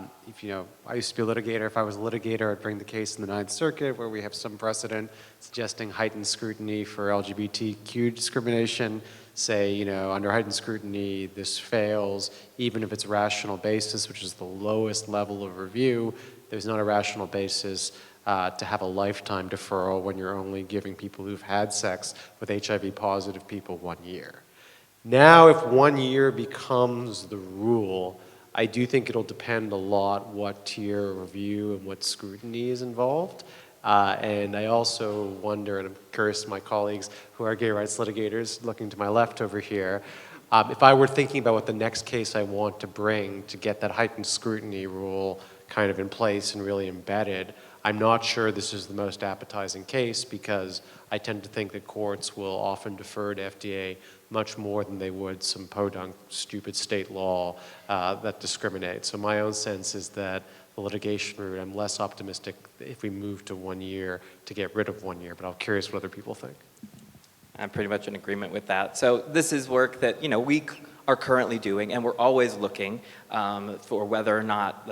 used to be a litigator. If I was a litigator, I'd bring the case in the Ninth Circuit, where we have some precedent suggesting heightened scrutiny for LGBTQ discrimination. Say, under heightened scrutiny, this fails, even if it's rational basis, which is the lowest level of review. There's not a rational basis to have a lifetime deferral when you're only giving people who've had sex with HIV-positive people 1 year. Now, if 1 year becomes the rule, I do think it'll depend a lot what tier of review and what scrutiny is involved. And I also wonder, and I'm curious to my colleagues who are gay rights litigators looking to my left over here, if I were thinking about what the next case I want to bring to get that heightened scrutiny rule kind of in place and really embedded, I'm not sure this is the most appetizing case, because I tend to think that courts will often defer to FDA much more than they would some podunk, stupid state law that discriminates. So my own sense is that the litigation route, I'm less optimistic if we move to 1 year to get rid of 1 year, but I'm curious what other people think. I'm pretty much in agreement with that. So this is work that we are currently doing, and we're always looking for whether or not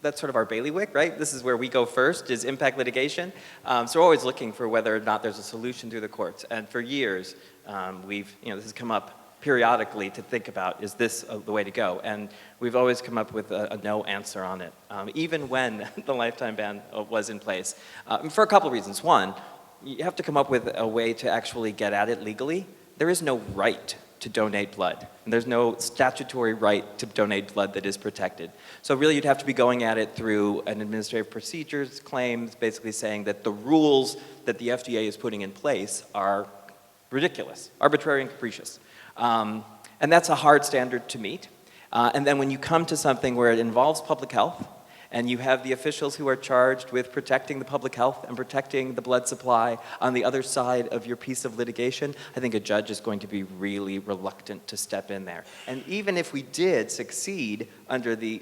that's sort of our bailiwick, right? This is where we go first, is impact litigation. So we're always looking for whether or not there's a solution through the courts. And for years, this has come up periodically to think about, is this the way to go? And we've always come up with a no answer on it, even when the lifetime ban was in place, for a couple of reasons. One, you have to come up with a way to actually get at it legally. There is no right to donate blood. And there's no statutory right to donate blood that is protected. So really you'd have to be going at it through an administrative procedures claims, basically saying that the rules that the FDA is putting in place are ridiculous, arbitrary and capricious. And that's a hard standard to meet. And then when you come to something where it involves public health, and you have the officials who are charged with protecting the public health and protecting the blood supply on the other side of your piece of litigation, I think a judge is going to be really reluctant to step in there. And even if we did succeed under the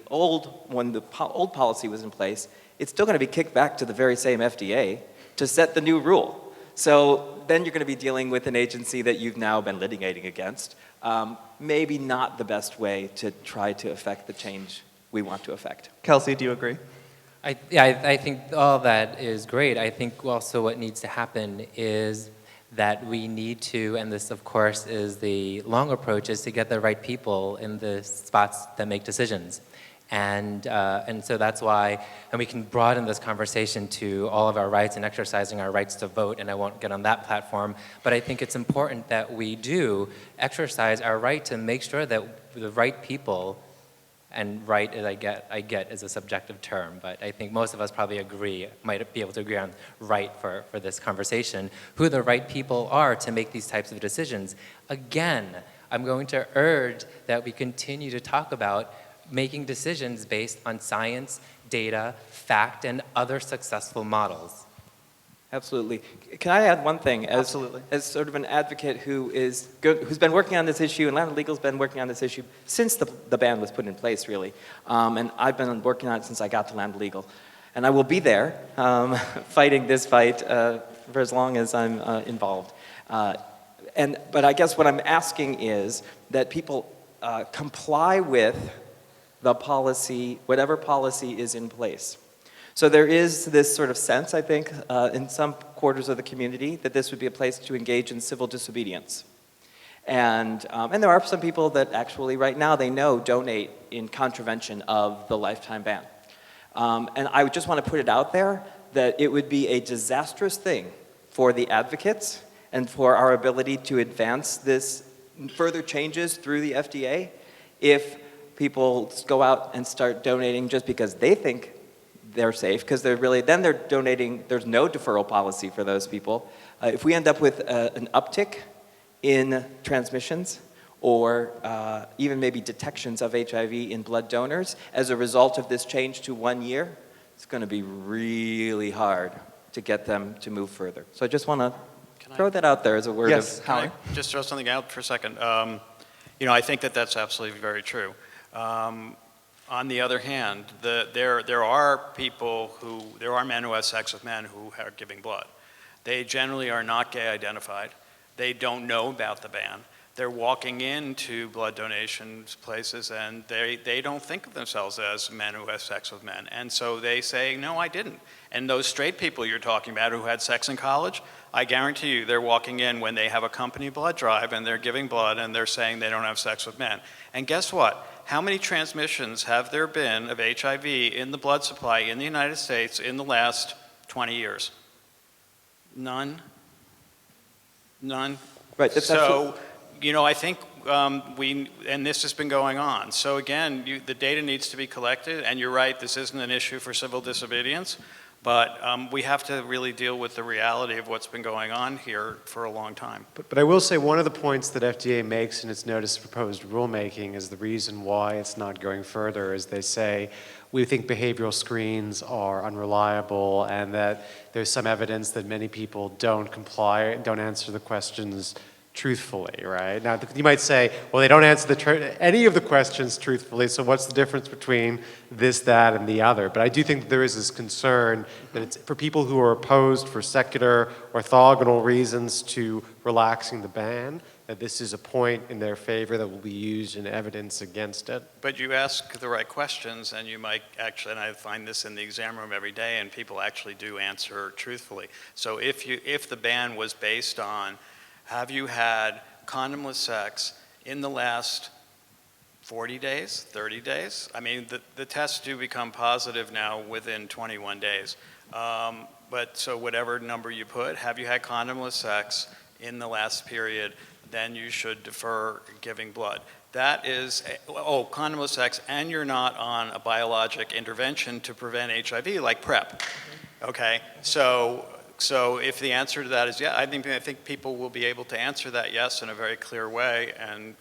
when the old policy was in place, it's still going to be kicked back to the very same FDA to set the new rule. So then you're going to be dealing with an agency that you've now been litigating against. Maybe not the best way to try to affect the change we want to affect. Kelsey, do you agree? I think all that is great. I think also what needs to happen is that we need to, and this of course is the long approach, is to get the right people in the spots that make decisions. And so that's why, and we can broaden this conversation to all of our rights and exercising our rights to vote, and I won't get on that platform, but I think it's important that we do exercise our right to make sure that the right people, and right, I get is a subjective term, but I think most of us probably might be able to agree on right for this conversation, who the right people are to make these types of decisions. Again, I'm going to urge that we continue to talk about making decisions based on science, data, fact, and other successful models. Absolutely. Can I add one thing? Absolutely. As sort of an advocate who's been working on this issue, and Lambda Legal's been working on this issue since the ban was put in place, really. And I've been working on it since I got to Lambda Legal. And I will be there fighting this fight for as long as I'm involved. But I guess what I'm asking is that people comply with the policy, whatever policy is in place. So there is this sort of sense, I think, in some quarters of the community that this would be a place to engage in civil disobedience. And there are some people that actually right now they know donate in contravention of the lifetime ban. And I just want to put it out there that it would be a disastrous thing for the advocates and for our ability to advance this further changes through the FDA if people go out and start donating just because they think they're safe, because then they're donating, there's no deferral policy for those people. If we end up with an uptick in transmissions or even maybe detections of HIV in blood donors as a result of this change to 1 year, it's going to be really hard to get them to move further. So I just want to throw that out there as a word Yes, of... Howard? Can I just throw something out for a second? I think that that's absolutely very true. On the other hand, there are men who have sex with men who are giving blood. They generally are not gay identified. They don't know about the ban. They're walking into blood donation places and they don't think of themselves as men who have sex with men. And so they say, no, I didn't. And those straight people you're talking about who had sex in college, I guarantee you they're walking in when they have a company blood drive and they're giving blood and they're saying they don't have sex with men. And guess what? How many transmissions have there been of HIV in the blood supply in the United States in the last 20 years? None. None. Right, that's so, I think and this has been going on. So again, the data needs to be collected, and you're right, this isn't an issue for civil disobedience, but we have to really deal with the reality of what's been going on here for a long time. But I will say one of the points that FDA makes in its notice of proposed rulemaking is the reason why it's not going further is they say, we think behavioral screens are unreliable and that there's some evidence that many people don't comply, don't answer the questions truthfully, right? Now, you might say, well, they don't answer any of the questions truthfully, so what's the difference between this, that, and the other? But I do think that there is this concern that it's for people who are opposed for secular, orthogonal reasons to relaxing the ban, that this is a point in their favor that will be used in evidence against it. But you ask the right questions, and you might actually, and I find this in the exam room every day, and people actually do answer truthfully. So if the ban was based on, have you had condomless sex in the last 40 days, 30 days? I mean, the tests do become positive now within 21 days. But so whatever number you put, have you had condomless sex in the last period, then you should defer giving blood. That is, condomless sex, and you're not on a biologic intervention to prevent HIV, like PrEP. Okay, so if the answer to that is yeah, I think people will be able to answer that yes in a very clear way, and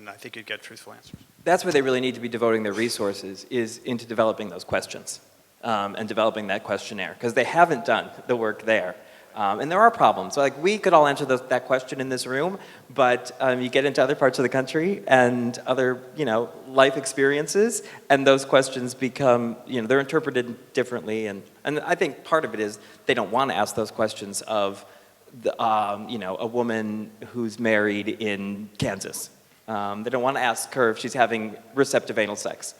I think you'd get truthful answers. That's where they really need to be devoting their resources, is into developing those questions and developing that questionnaire, because they haven't done the work there. And there are problems. Like, we could all answer that question in this room, but you get into other parts of the country and other, life experiences, and those questions become, they're interpreted differently. And I think part of it is they don't want to ask those questions of, a woman who's married in Kansas. They don't want to ask her if she's having receptive anal sex.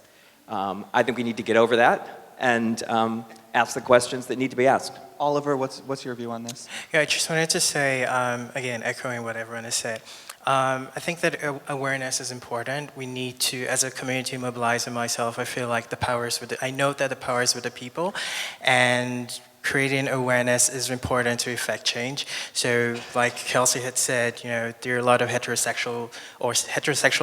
I think we need to get over that and ask the questions that need to be asked. Oliver, what's your view on this? Yeah, I just wanted to say, again, echoing what everyone has said, I think that awareness is important. We need to, as a community, mobilize, and myself, I feel like I know that the power is with the people, and creating awareness is important to effect change. So like Kelsey had said, there are a lot of heterosexual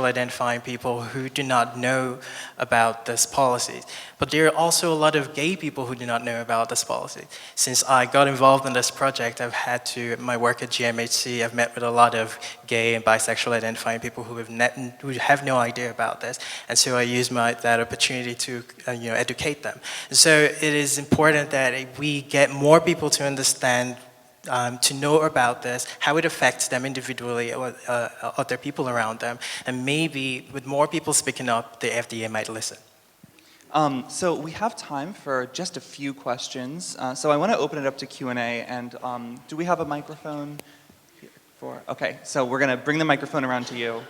identifying people who do not know about this policy. But there are also a lot of gay people who do not know about this policy. Since I got involved in this project, my work at GMHC, I've met with a lot of gay and bisexual identifying people who have no idea about this. And so I use that opportunity to educate them. So it is important that we get more people to understand, to know about this, how it affects them individually or other people around them. And maybe with more people speaking up, the FDA might listen. So we have time for just a few questions. So I want to open it up to Q&A. And do we have a microphone? Okay, so we're going to bring the microphone around to you.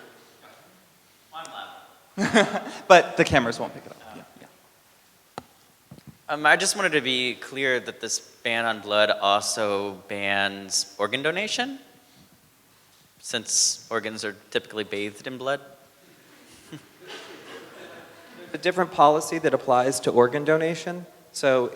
But the cameras won't pick it up. Yeah, yeah. I just wanted to be clear that this ban on blood also bans organ donation, since organs are typically bathed in blood. A different policy that applies to organ donation. So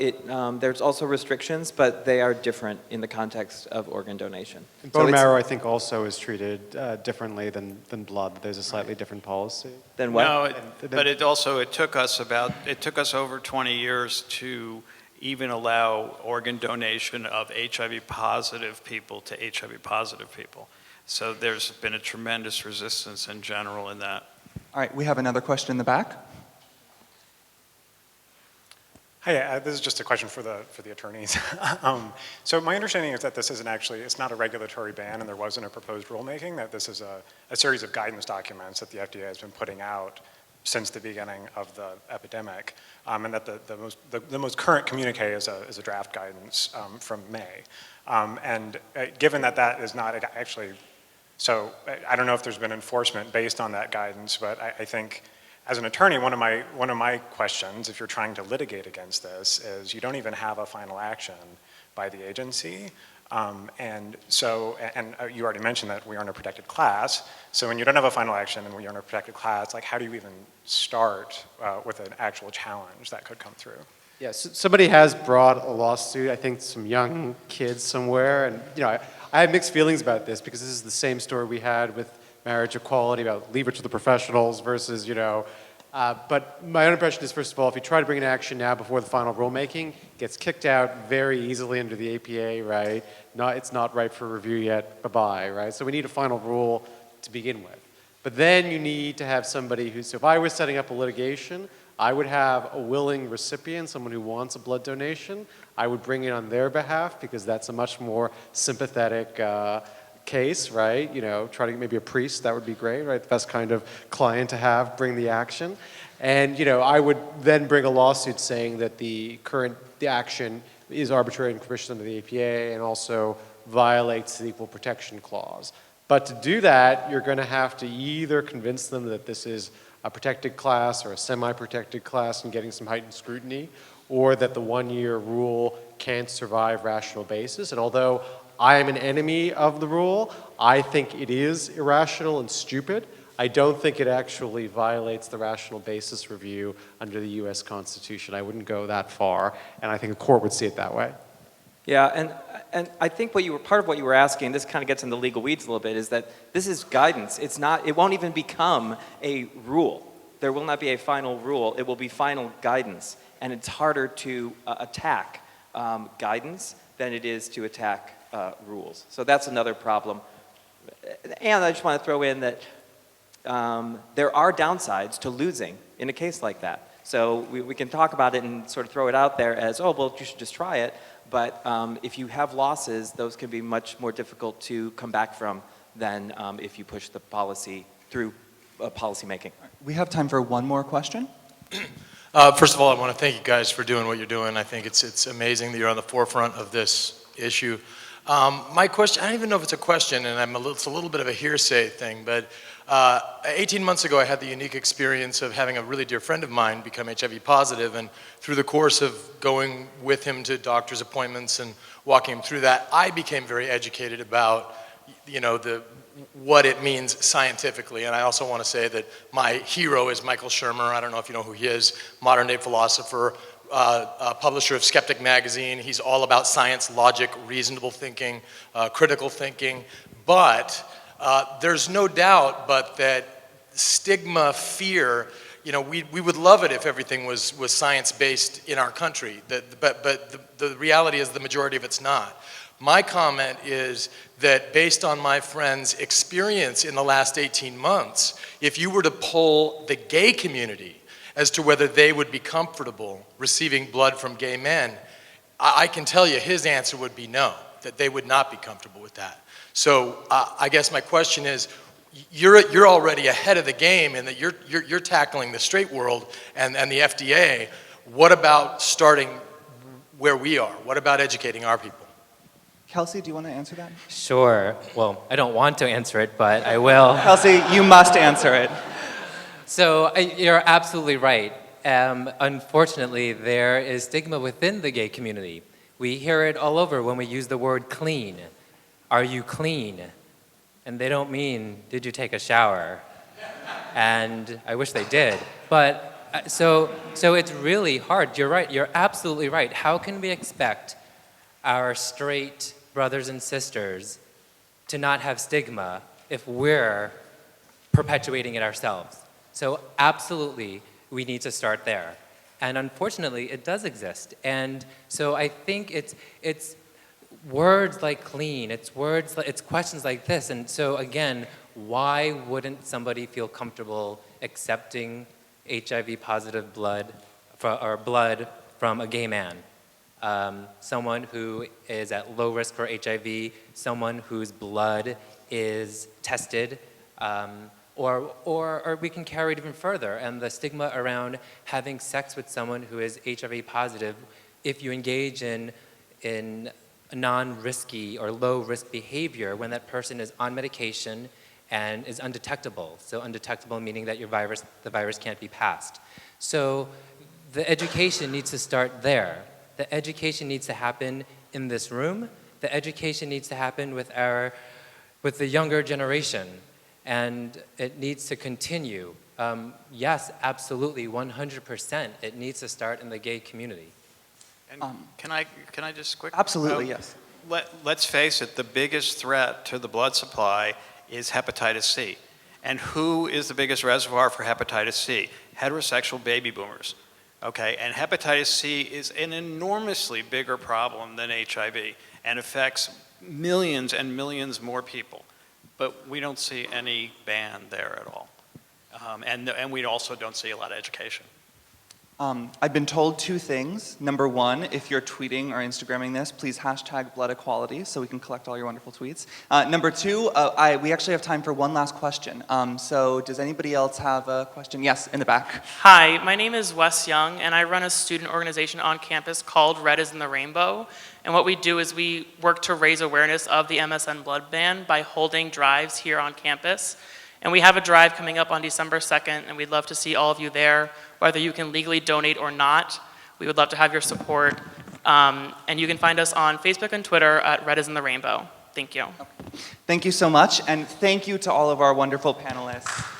there's also restrictions, but they are different in the context of organ donation. Bone So it's- marrow, I think, also is treated differently than blood. There's a slightly different policy. Then what? No, And but it also, it took us over 20 years to even allow organ donation of HIV positive people to HIV positive people. So there's been a tremendous resistance in general in that. All right, we have another question in the back. Hi, this is just a question for the attorneys. So my understanding is that this isn't actually, it's not a regulatory ban and there wasn't a proposed rulemaking, that this is a series of guidance documents that the FDA has been putting out since the beginning of the epidemic, and that the most current communique is a draft guidance from May. And given that that is not actually, so I don't know if there's been enforcement based on that guidance, but I think as an attorney, one of my questions, if you're trying to litigate against this, is you don't even have a final action by the agency. And you already mentioned that we are in a protected class. So when you don't have a final action and we are in a protected class, like how do you even start with an actual challenge that could come through? Yeah, so somebody has brought a lawsuit, I think some young kids somewhere, and I have mixed feelings about this because this is the same story we had with marriage equality, about leave it to the professionals versus, but my own impression is, first of all, if you try to bring an action now before the final rulemaking, it gets kicked out very easily under the APA, right? It's not ripe for review yet, bye-bye, right? So we need a final rule to begin with. But then you need to have somebody so if I was setting up a litigation, I would have a willing recipient, someone who wants a blood donation. I would bring it on their behalf because that's a much more sympathetic case, right? Try to get maybe a priest, that would be great, right? The best kind of client to have bring the action. And, I would then bring a lawsuit saying that the action is arbitrary and capricious under the APA and also violates the Equal Protection Clause. But to do that, you're going to have to either convince them that this is a protected class or a semi-protected class and getting some heightened scrutiny, or that the one-year rule can't survive rational basis. And although I am an enemy of the rule, I think it is irrational and stupid. I don't think it actually violates the rational basis review under the US Constitution. I wouldn't go that far, and I think the court would see it that way. Yeah, and I think part of what you were asking, this kind of gets into legal weeds a little bit, is that this is guidance. It won't even become a rule. There will not be a final rule. It will be final guidance. And it's harder to attack guidance than it is to attack rules. So that's another problem. And I just want to throw in that there are downsides to losing in a case like that. So we can talk about it and sort of throw it out there as, oh, well, you should just try it. But if you have losses, those can be much more difficult to come back from than if you push the policy through policy making. We have time for one more question. First of all, I want to thank you guys for doing what you're doing. I think it's amazing that you're on the forefront of this issue. My question, I don't even know if it's a question, and it's a little bit of a hearsay thing, but 18 months ago I had the unique experience of having a really dear friend of mine become HIV positive, and through the course of going with him to doctor's appointments and walking him through that, I became very educated about, what it means scientifically. And I also want to say that my hero is Michael Shermer. I don't know if you know who he is, modern day philosopher, publisher of Skeptic Magazine. He's all about science, logic, reasonable thinking, critical thinking. But there's no doubt but that stigma, fear, we would love it if everything was science-based in our country. But the reality is the majority of it's not. My comment is that based on my friend's experience in the last 18 months, if you were to poll the gay community as to whether they would be comfortable receiving blood from gay men, I can tell you his answer would be no, that they would not be comfortable with that. So I guess my question is, you're already ahead of the game in that you're tackling the straight world and the FDA. What about starting where we are? What about educating our people? Kelsey, do you want to answer that? Sure. Well, I don't want to answer it, but I will. Kelsey, you must answer it. So you're absolutely right. Unfortunately, there is stigma within the gay community. We hear it all over when we use the word clean. Are you clean? And they don't mean, did you take a shower? And I wish they did. But so it's really hard. You're right. You're absolutely right. How can we expect our straight brothers and sisters to not have stigma if we're perpetuating it ourselves? So absolutely, we need to start there. And unfortunately, it does exist. And so I think it's words like clean, it's questions like this. And so again, why wouldn't somebody feel comfortable accepting HIV positive blood or blood from a gay man? Someone who is at low risk for HIV, someone whose blood is tested, or we can carry it even further, and the stigma around having sex with someone who is HIV positive, if you engage in non-risky or low-risk behavior when that person is on medication and is undetectable. So undetectable meaning that the virus can't be passed. So the education needs to start there. The education needs to happen in this room. The education needs to happen with the younger generation. And it needs to continue. Yes, absolutely, 100%. It needs to start in the gay community. And can I just quickly? Absolutely, yes. Let's face it, the biggest threat to the blood supply is hepatitis C. And who is the biggest reservoir for hepatitis C? Heterosexual baby boomers. Okay, and hepatitis C is an enormously bigger problem than HIV and affects millions and millions more people. But we don't see any ban there at all. And we also don't see a lot of education. I've been told two things. Number one, if you're tweeting or Instagramming this, please hashtag blood equality so we can collect all your wonderful tweets. Number two, we actually have time for one last question. So does anybody else have a question? Yes, in the back. Hi, my name is Wes Young, and I run a student organization on campus called Red is in the Rainbow. And what we do is we work to raise awareness of the MSN blood ban by holding drives here on campus. And we have a drive coming up on December 2nd, and we'd love to see all of you there, whether you can legally donate or not. We would love to have your support. And you can find us on Facebook and Twitter at Red is in the Rainbow. Thank you. Thank you so much, and thank you to all of our wonderful panelists.